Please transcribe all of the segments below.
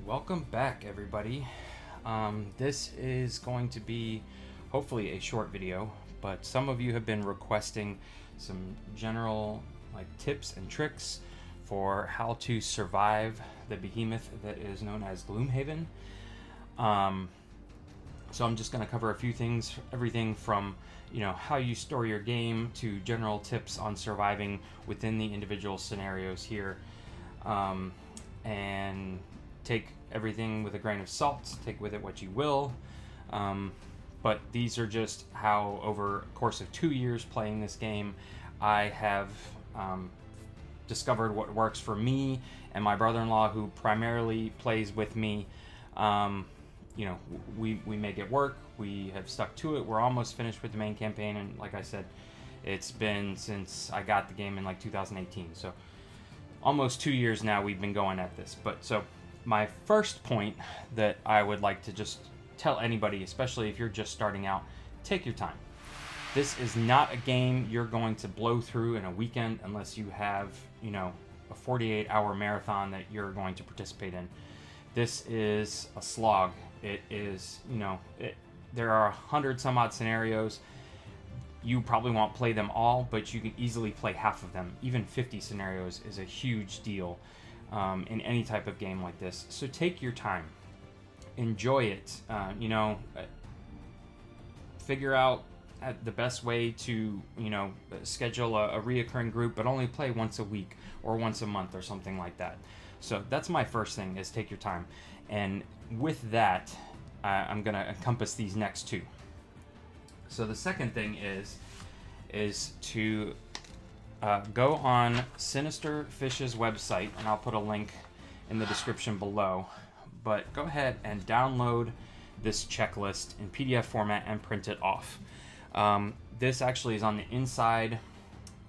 Welcome back, everybody. This is going to be hopefully a short video, but some of you have been requesting some general tips and tricks for how to survive the behemoth that is known as Gloomhaven. So I'm just going to cover a few things, everything from how you store your game to general tips on surviving within the individual scenarios here, and take everything with a grain of salt, take with it what you will, but these are just how over a course of 2 years playing this game I have discovered what works for me and my brother-in-law, who primarily plays with me. We make it work. We have stuck to it. We're almost finished with the main campaign, and like I said, it's been since I got the game in 2018, so almost 2 years now we've been going at this. But so my first point that I would like to just tell anybody, especially if you're just starting out, take your time. This is not a game you're going to blow through in a weekend unless you have, a 48-hour marathon that you're going to participate in. This is a slog. It is, there are 100 some odd scenarios. You probably won't play them all, but you can easily play half of them. Even 50 scenarios is a huge deal in any type of game like this. So take your time. Enjoy it. Figure out the best way to, schedule a reoccurring group, but only play once a week or once a month or something like that. So that's my first thing, is take your time. And with that, I'm going to encompass these next two. So the second thing is to go on Sinister Fish's website, and I'll put a link in the description below. But go ahead and download this checklist in PDF format and print it off. This actually is on the inside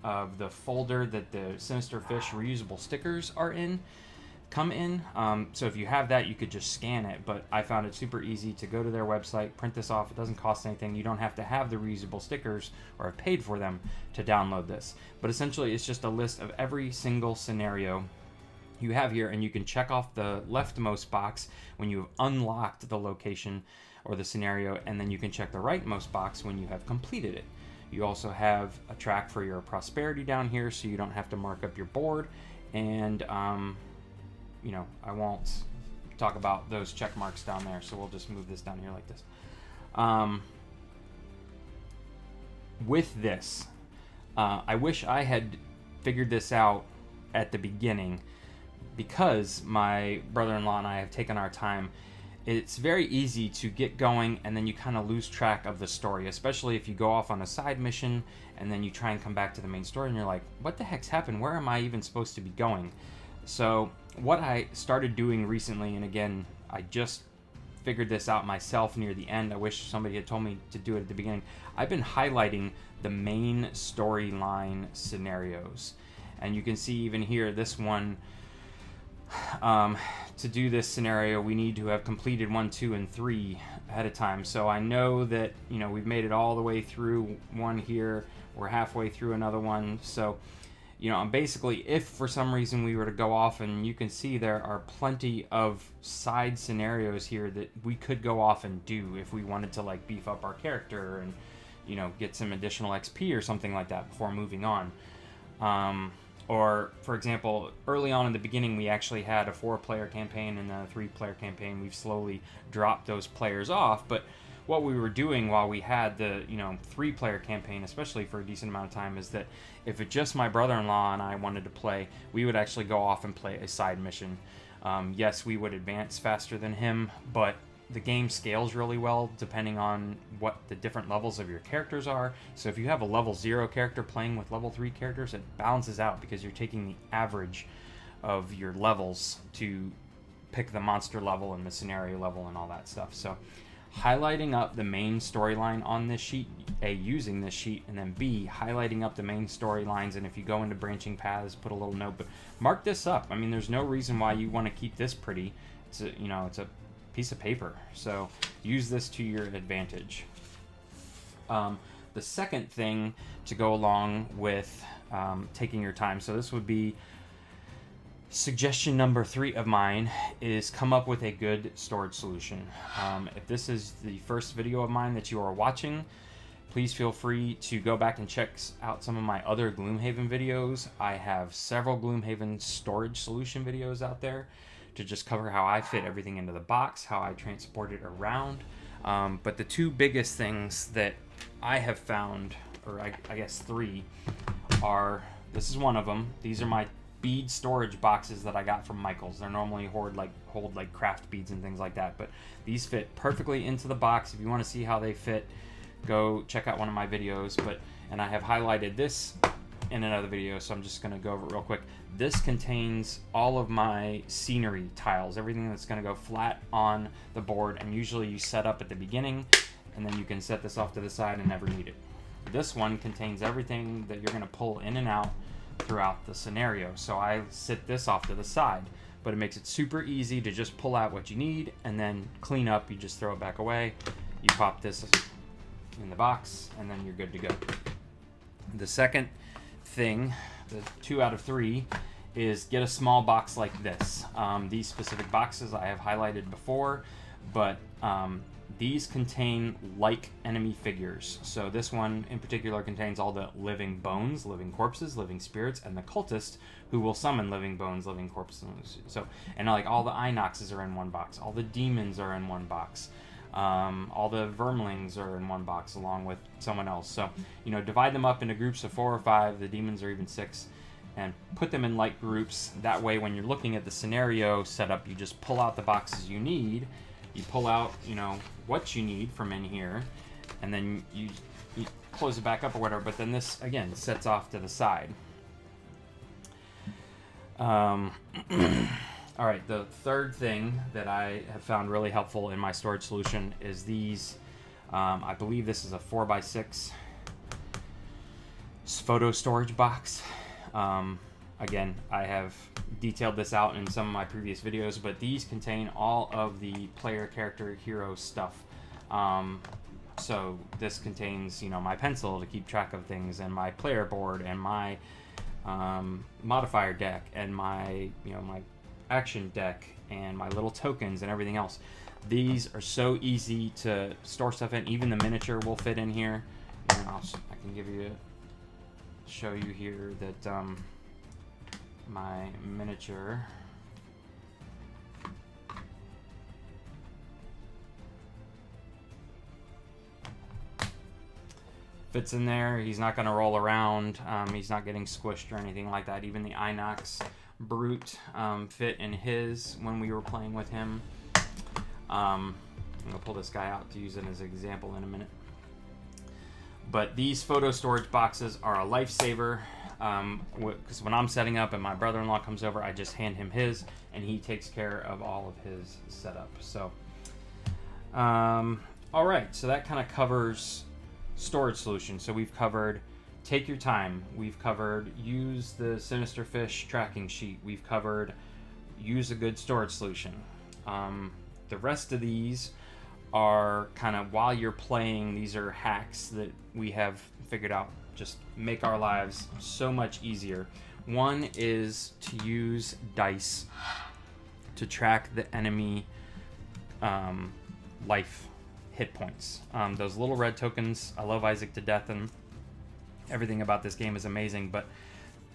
of the folder that the Sinister Fish reusable stickers come in. So if you have that, you could just scan it, but I found it super easy to go to their website, print this off. It doesn't cost anything. You don't have to have the reusable stickers or have paid for them to download this. But essentially, it's just a list of every single scenario you have here, and you can check off the leftmost box when you have unlocked the location or the scenario, and then you can check the rightmost box when you have completed it. You also have a track for your prosperity down here, so you don't have to mark up your board, and I won't talk about those check marks down there, so we'll just move this down here like this. With this, I wish I had figured this out at the beginning, because my brother-in-law and I have taken our time. It's very easy to get going and then you kind of lose track of the story, especially if you go off on a side mission and then you try and come back to the main story and you're like, what the heck's happened? Where am I even supposed to be going? So what I started doing recently, and again, I just figured this out myself near the end. I wish somebody had told me to do it at the beginning. I've been highlighting the main storyline scenarios. And you can see even here, this one, to do this scenario, we need to have completed 1, 2, and 3 ahead of time. So I know that, we've made it all the way through one here. We're halfway through another one. So, I'm basically, if for some reason we were to go off, and you can see there are plenty of side scenarios here that we could go off and do if we wanted to beef up our character and, get some additional XP or something like that before moving on. Or, for example, early on in the beginning, we actually had a 4-player campaign and a 3-player campaign. We've slowly dropped those players off, but what we were doing while we had the 3-player campaign, especially for a decent amount of time, is that if it just my brother-in-law and I wanted to play, we would actually go off and play a side mission. Yes, we would advance faster than him, but the game scales really well depending on what the different levels of your characters are. So if you have a level 0 character playing with level 3 characters, it balances out because you're taking the average of your levels to pick the monster level and the scenario level and all that stuff. So highlighting up the main storyline on this sheet, A, using this sheet, and then B, highlighting up the main storylines. And if you go into branching paths, put a little note, but mark this up. I mean, there's no reason why you want to keep this pretty. It's a piece of paper, so use this to your advantage. The second thing to go along with taking your time, so this would be Suggestion number 3 of mine is come up with a good storage solution. If this is the first video of mine that you are watching, please feel free to go back and check out some of my other Gloomhaven videos. I have several Gloomhaven storage solution videos out there to just cover how I fit everything into the box, how I transport it around. But the 2 biggest things that I have found, or I guess 3, are, this is one of them. These are my bead storage boxes that I got from Michael's. They're normally hold like craft beads and things like that, but these fit perfectly into the box. If you want to see how they fit, go check out one of my videos. And I have highlighted this in another video, so I'm just going to go over it real quick. This contains all of my scenery tiles, everything that's going to go flat on the board, and usually you set up at the beginning and then you can set this off to the side and never need it. This one contains everything that you're going to pull in and out throughout the scenario, so I sit this off to the side, but it makes it super easy to just pull out what you need and then clean up. You just throw it back away, you pop this in the box, and then you're good to go. The second thing, the 2 out of 3, is get a small box like this. These specific boxes I have highlighted before, but these contain like enemy figures. So this one in particular contains all the living bones, living corpses, living spirits, and the cultist who will summon living bones, living corpses. So, and like all the Inoxes are in one box, all the demons are in one box, all the vermlings are in one box along with someone else. So, you know, divide them up into groups of 4 or 5, the demons are even 6, and put them in like groups. That way when you're looking at the scenario setup, you just pull out the boxes you need. You pull out, you know, what you need from in here, and then you close it back up or whatever, but then this, again, sets off to the side. All right, the third thing that I have found really helpful in my storage solution is these. I believe this is a 4x6 photo storage box. Again, I have detailed this out in some of my previous videos, but these contain all of the player character hero stuff. So this contains, you know, my pencil to keep track of things, and my player board, and my modifier deck, and my, you know, my action deck, and my little tokens and everything else. These are so easy to store stuff in. Even the miniature will fit in here. And I can show you here that my miniature fits in there. He's not going to roll around. He's not getting squished or anything like that. Even the Inox Brute fit in his when we were playing with him. I'm going to pull this guy out to use it as an example in a minute. But these photo storage boxes are a lifesaver. Because when I'm setting up and my brother-in-law comes over, I just hand him his, and he takes care of all of his setup. So, all right, so that kind of covers storage solution. So we've covered take your time. We've covered use the Sinister Fish tracking sheet. We've covered use a good storage solution. The rest of these are kind of while you're playing. These are hacks that we have figured out just make our lives so much easier. One is to use dice to track the enemy life hit points. Those little red tokens, I love Isaac to death, and everything about this game is amazing, but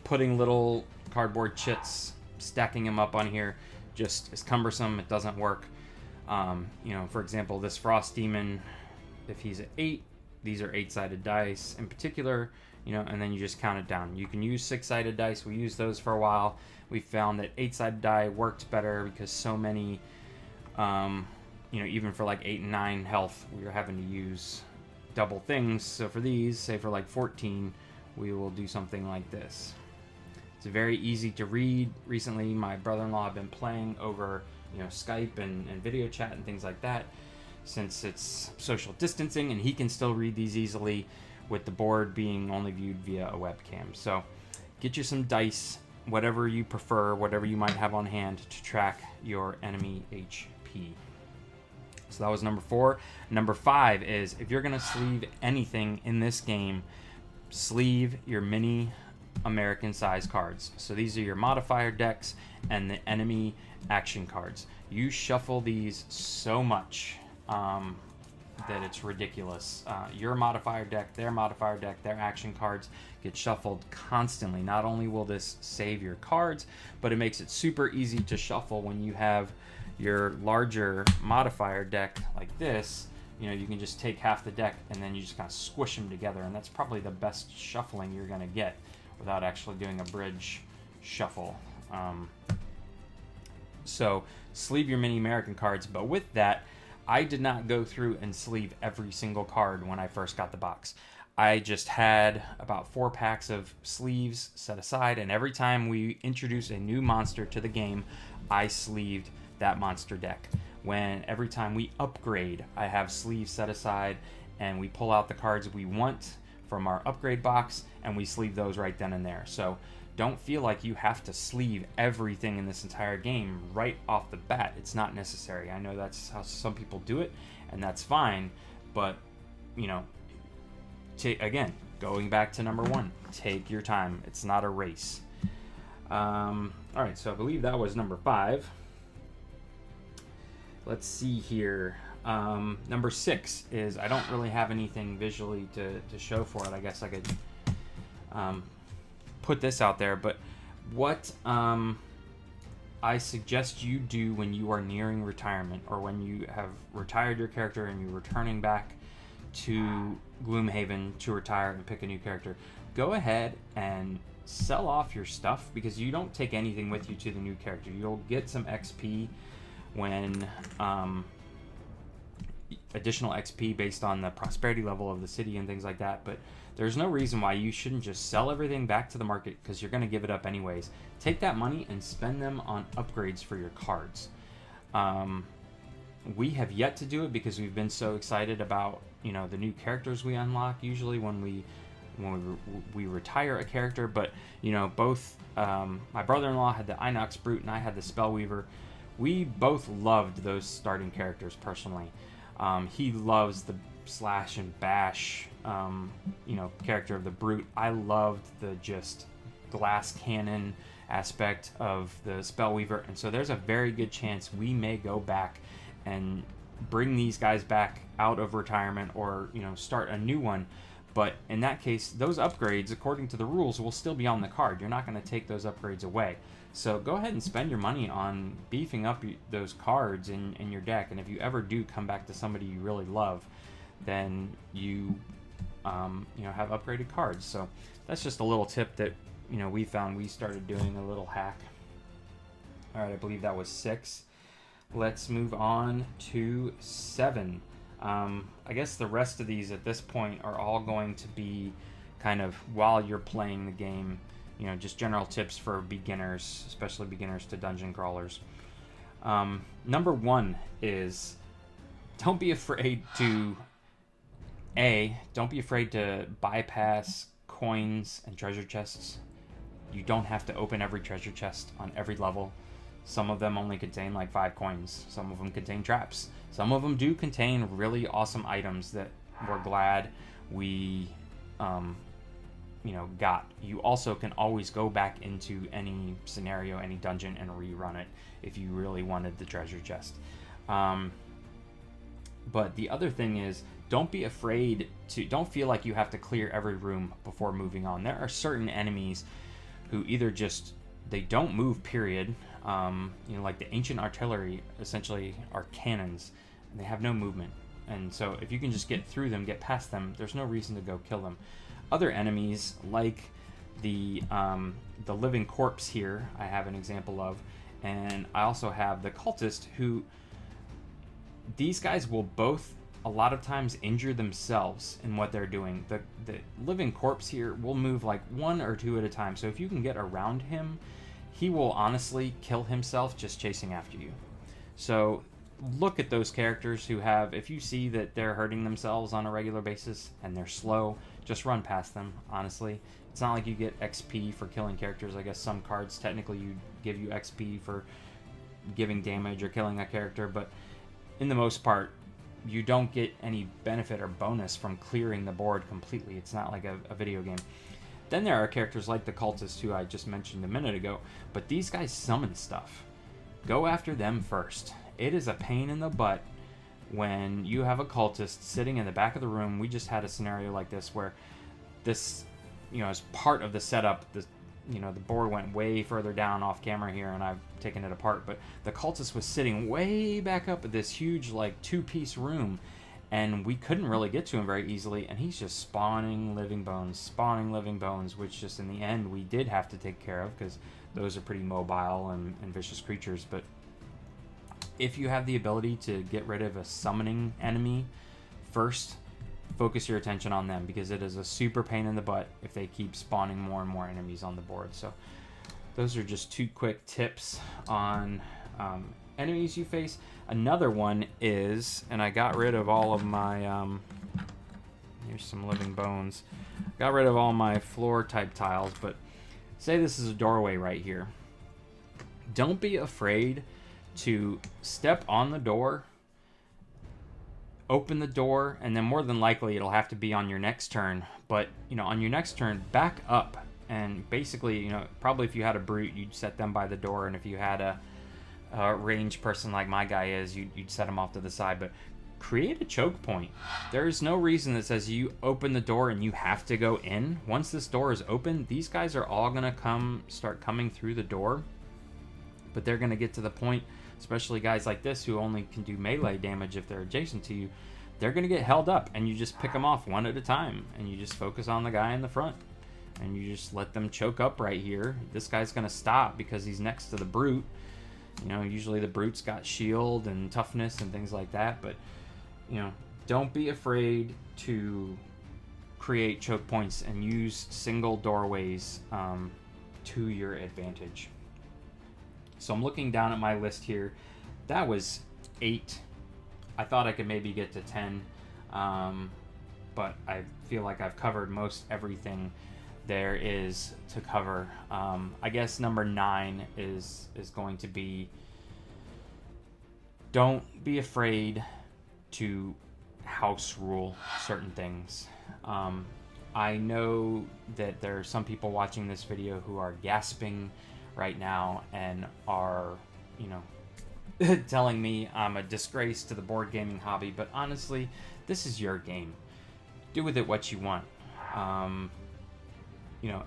putting little cardboard chits, stacking them up on here just is cumbersome. It doesn't work. You know, for example, this Frost Demon, if he's at 8, these are 8-sided dice in particular, you know, and then you just count it down. You can use 6-sided dice. We used those for a while. We found that 8-sided die worked better because so many, you know, even for like 8 and 9 health, we were having to use double things. So for these, say for like 14, we will do something like this. It's very easy to read. Recently, my brother-in-law have been playing over, you know, Skype and video chat and things like that, since it's social distancing, and he can still read these easily with the board being only viewed via a webcam. So get you some dice, whatever you prefer, whatever you might have on hand to track your enemy HP. So that was number 4. Number 5 is if you're going to sleeve anything in this game, sleeve your mini American size cards. So these are your modifier decks and the enemy action cards. You shuffle these so much that it's ridiculous. Your modifier deck, their action cards get shuffled constantly. Not only will this save your cards, but it makes it super easy to shuffle when you have your larger modifier deck like this. You know, you can just take half the deck and then you just kind of squish them together, and that's probably the best shuffling you're going to get without actually doing a bridge shuffle. So sleeve your mini American cards, but with that, I did not go through and sleeve every single card when I first got the box. I just had about 4 packs of sleeves set aside, and every time we introduce a new monster to the game, I sleeved that monster deck. Every time we upgrade, I have sleeves set aside, and we pull out the cards we want from our upgrade box, and we sleeve those right then and there. So don't feel like you have to sleeve everything in this entire game right off the bat. It's not necessary. I know that's how some people do it, and that's fine, but, you know, again, going back to number 1, take your time. It's not a race. All right, so I believe that was number 5. Let's see here. Number 6 is, I don't really have anything visually to show for it. I guess I could put this out there, but what I suggest you do when you are nearing retirement, or when you have retired your character and you're returning back to Gloomhaven to retire and pick a new character, go ahead and sell off your stuff, because you don't take anything with you to the new character. You'll get some XP when additional XP based on the prosperity level of the city and things like that, but there's no reason why you shouldn't just sell everything back to the market, because you're going to give it up anyways. Take that money and spend them on upgrades for your cards. We have yet to do it because we've been so excited about, you know, the new characters we unlock usually when we retire a character. But, you know, both my brother-in-law had the Inox Brute and I had the Spellweaver. We both loved those starting characters personally. He loves the slash and bash, you know, character of the Brute. I loved the just glass cannon aspect of the Spellweaver, and so there's a very good chance we may go back and bring these guys back out of retirement, or, you know, start a new one. But in that case, those upgrades, according to the rules, will still be on the card. You're not going to take those upgrades away. So go ahead and spend your money on beefing up those cards in your deck. And if you ever do come back to somebody you really love, then you know, have upgraded cards. So that's just a little tip that, you know, we found. We started doing a little hack. All right, I believe that was 6. Let's move on to 7. I guess the rest of these at this point are all going to be kind of while you're playing the game, you know, just general tips for beginners, especially beginners to dungeon crawlers. Number 1 is, don't be afraid to bypass coins and treasure chests. You don't have to open every treasure chest on every level. Some of them only contain like 5 coins. Some of them contain traps. Some of them do contain really awesome items that we're glad we, you know, got. You also can always go back into any scenario, any dungeon, and rerun it if you really wanted the treasure chest. But the other thing is, don't be afraid to, don't feel like you have to clear every room before moving on. There are certain enemies who either just, they don't move, period. You know, like the ancient artillery essentially are cannons, and they have no movement. And so if you can just get through them, get past them, there's no reason to go kill them. Other enemies, like the living corpse here, I have an example of, and I also have the cultist, who, these guys will both a lot of times injure themselves in what they're doing. The living corpse here will move like 1 or 2 at a time, so if you can get around him, he will honestly kill himself just chasing after you. So look at those characters who have, if you see that they're hurting themselves on a regular basis and they're slow, just run past them, honestly. It's not like you get XP for killing characters. I guess some cards technically give you XP for giving damage or killing a character, but in the most part, you don't get any benefit or bonus from clearing the board completely. It's not like a video game. Then there are characters like the cultists who I just mentioned a minute ago, but these guys summon stuff. Go after them first. It is a pain in the butt when you have a cultist sitting in the back of the room. We just had a scenario like this where this, as part of the setup, the board went way further down off camera here, and I've taken it apart, but the cultist was sitting way back up at this huge, like, 2-piece room, and we couldn't really get to him very easily, and he's just spawning living bones, which just in the end we did have to take care of, because those are pretty mobile and vicious creatures. But if you have the ability to get rid of a summoning enemy first, focus your attention on them, because it is a super pain in the butt if they keep spawning more and more enemies on the board. So those are just 2 quick tips on enemies you face. Another one is, and I got rid of all of my, here's some living bones. Got rid of all my floor type tiles, but say this is a doorway right here. Don't be afraid to step on the door, open the door, and then more than likely it'll have to be on your next turn. But, on your next turn, back up. And basically, probably if you had a brute, you'd set them by the door. And if you had a ranged person like my guy is, you'd set him off to the side. But create a choke point. There's no reason that says you open the door and you have to go in. Once this door is open, these guys are all going to start coming through the door. But they're going to get to the point, especially guys like this who only can do melee damage if they're adjacent to you, they're going to get held up, and you just pick them off one at a time, and you just focus on the guy in the front, and you just let them choke up right here. This guy's going to stop because he's next to the brute. Usually the brute's got shield and toughness and things like that, but, don't be afraid to create choke points and use single doorways to your advantage. So I'm looking down at my list here. That was 8. I thought I could maybe get to 10, but I feel like I've covered most everything there is to cover. I guess number 9 is going to be, don't be afraid to house rule certain things. I know that there are some people watching this video who are gasping right now and are, telling me I'm a disgrace to the board gaming hobby, but honestly, this is your game. Do with it what you want.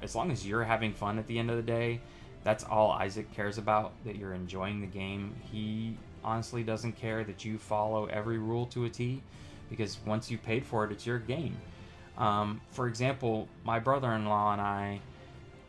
As long as you're having fun at the end of the day, that's all Isaac cares about, that you're enjoying the game. He honestly doesn't care that you follow every rule to a T, because once you paid for it, it's your game. For example, my brother-in-law and I,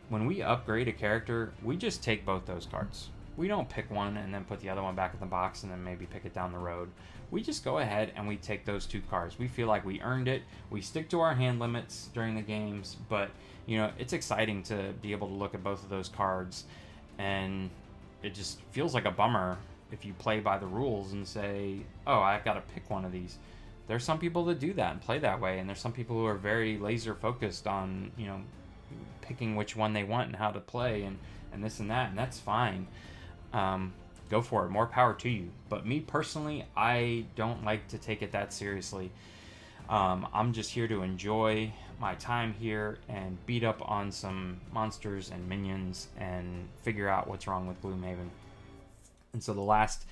when we upgrade a character, we just take both those cards. We don't pick one and then put the other one back in the box and then maybe pick it down the road. We just go ahead and we take those 2 cards. We feel like we earned it. We stick to our hand limits during the games, but it's exciting to be able to look at both of those cards, and it just feels like a bummer if you play by the rules and say, oh, I've got to pick one of these. There's some people that do that and play that way, and there's some people who are very laser focused on, picking which one they want and how to play and this and that, and that's fine. Go for it. More power to you. But me personally, I don't like to take it that seriously. I'm just here to enjoy my time here and beat up on some monsters and minions and figure out what's wrong with Gloomhaven. And so the last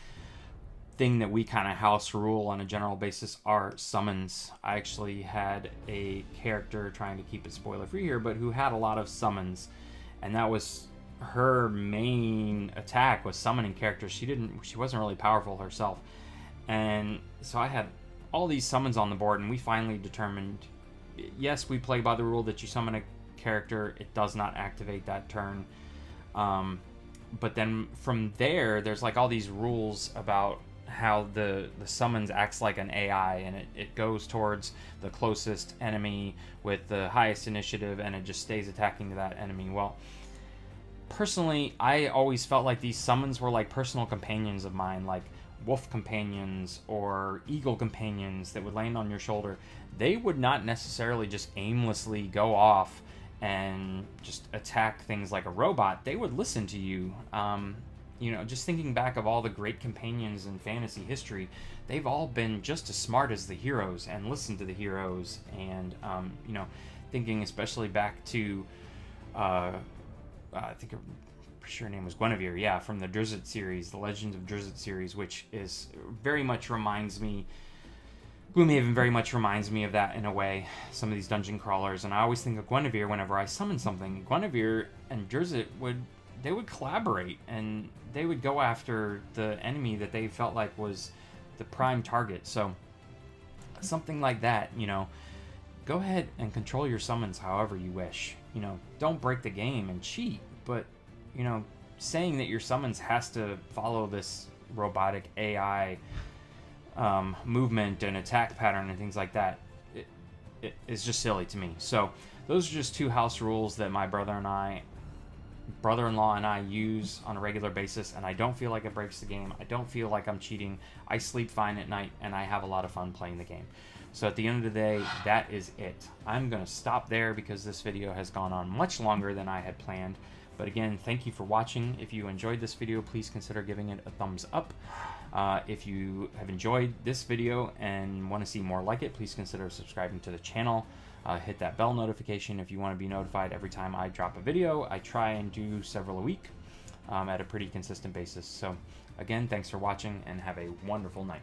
thing that we kind of house rule on a general basis are summons. I actually had a character, trying to keep it spoiler free here, but who had a lot of summons, and that was her main attack, was summoning characters. She wasn't really powerful herself, and so I had all these summons on the board, and we finally determined, yes, we play by the rule that you summon a character, it does not activate that turn. But then from there's like all these rules about how the summons acts like an AI, and it goes towards the closest enemy with the highest initiative, and it just stays attacking that enemy. Well, personally, I always felt like these summons were like personal companions of mine, like wolf companions or eagle companions that would land on your shoulder. They would not necessarily just aimlessly go off and just attack things like a robot. They would listen to you. Just thinking back of all the great companions in fantasy history, they've all been just as smart as the heroes and listened to the heroes. And, thinking especially back to I think I'm pretty sure her name was Guinevere, yeah, from the Drizzt series, the Legends of Drizzt series, which is very much reminds me. Gloomhaven very much reminds me of that in a way, some of these dungeon crawlers, and I always think of Guinevere whenever I summon something. Guinevere and Drizzt would collaborate, and they would go after the enemy that they felt like was the prime target. So something like that, go ahead and control your summons however you wish. Don't break the game and cheat, but saying that your summons has to follow this robotic AI movement and attack pattern and things like that, it is just silly to me. So those are just two house rules that my brother-in-law and I use on a regular basis, and I don't feel like it breaks the game. I don't feel like I'm cheating. I sleep fine at night, and I have a lot of fun playing the game. So at the end of the day, that is it. I'm going to stop there because this video has gone on much longer than I had planned. But again, thank you for watching. If you enjoyed this video, please consider giving it a thumbs up. If you have enjoyed this video and want to see more like it, please consider subscribing to the channel. Hit that bell notification if you want to be notified every time I drop a video. I try and do several a week at a pretty consistent basis. So again, thanks for watching and have a wonderful night.